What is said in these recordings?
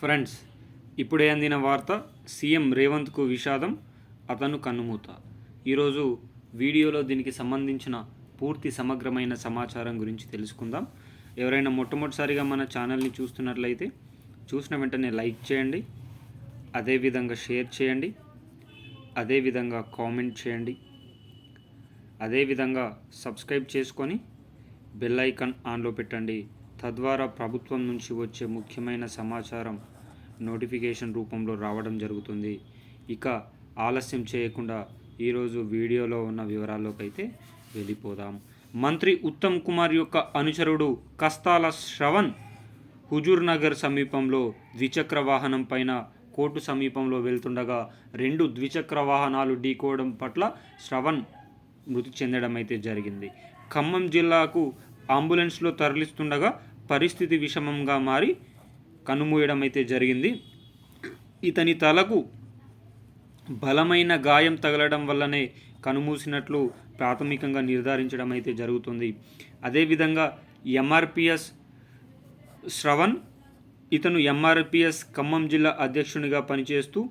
Friends, ఇప్పుడే అందిన వార్త. సీఎం రేవంత్కు విషాదం, అతను కన్నుమూత. ఈరోజు వీడియోలో దీనికి సంబంధించిన పూర్తి సమగ్రమైన సమాచారం గురించి తెలుసుకుందాం. ఎవరైనా మొట్టమొదటిసారిగా మన ఛానల్ని చూస్తున్నట్లయితే చూసిన వెంటనే లైక్ చేయండి, అదేవిధంగా షేర్ చేయండి, అదేవిధంగా కామెంట్ చేయండి, అదేవిధంగా సబ్స్క్రైబ్ చేసుకొని బెల్ ఐకాన్ ఆన్లో పెట్టండి. తద్వారా ప్రభుత్వం నుంచి వచ్చే ముఖ్యమైన సమాచారం నోటిఫికేషన్ రూపంలో రావడం జరుగుతుంది. ఇక ఆలస్యం చేయకుండా ఈరోజు వీడియోలో ఉన్న వివరాల్లోకి అయితే వెళ్ళిపోదాం. మంత్రి ఉత్తమ్ కుమార్ యొక్క అనుచరుడు కస్తాల శ్రవణ్ హుజూర్ నగర్ సమీపంలో ద్విచక్ర వాహనం పైన కోర్టు సమీపంలో వెళ్తుండగా 2 ద్విచక్ర వాహనాలు ఢీకోవడం పట్ల శ్రవణ్ మృతి చెందడం అయితే జరిగింది. ఖమ్మం జిల్లాకు అంబులెన్స్లో తరలిస్తుండగా పరిస్థితి విషమంగా మారి కన్నుమూయడం అయితే జరిగింది. ఇతని తలకు బలమైన గాయం తగలడం వల్లనే కనుమూసినట్లు ప్రాథమికంగా నిర్ధారించడం అయితే జరుగుతుంది. అదేవిధంగా ఎంఆర్పిఎస్ శ్రవణ్, ఇతను ఎంఆర్పిఎస్ ఖమ్మం జిల్లా అధ్యక్షునిగా పనిచేస్తూ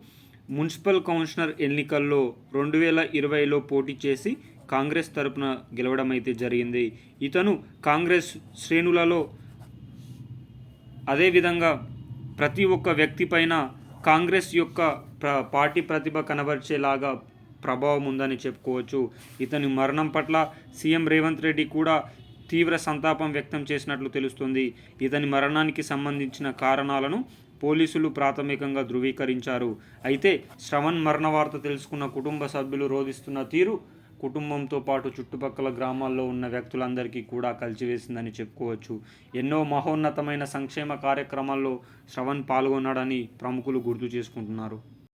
మున్సిపల్ కౌన్సిలర్ ఎన్నికల్లో 2020లో పోటీ చేసి కాంగ్రెస్ తరపున గెలవడం అయితే జరిగింది. ఇతను కాంగ్రెస్ శ్రేణులలో అదేవిధంగా ప్రతి ఒక్క వ్యక్తి పైన కాంగ్రెస్ యొక్క పార్టీ ప్రతిభ కనబరిచేలాగా ప్రభావం ఉందని చెప్పుకోవచ్చు. ఇతని మరణం పట్ల సీఎం రేవంత్ రెడ్డి కూడా తీవ్ర సంతాపం వ్యక్తం చేసినట్లు తెలుస్తుంది. ఇతని మరణానికి సంబంధించిన కారణాలను పోలీసులు ప్రాథమికంగా ధృవీకరించారు. అయితే శ్రవణ్ మరణ వార్త తెలుసుకున్న కుటుంబ సభ్యులు రోధిస్తున్న తీరు కుటుంబంతో పాటు చుట్టుపక్కల గ్రామాల్లో ఉన్న వ్యక్తులందరికీ కూడా కలిచివేసిందని చెప్పుకోవచ్చు. ఎన్నో మహోన్నతమైన సంక్షేమ కార్యక్రమాల్లో శ్రవణ్ పాల్గొన్నాడని ప్రముఖులు గుర్తు చేసుకుంటున్నారు.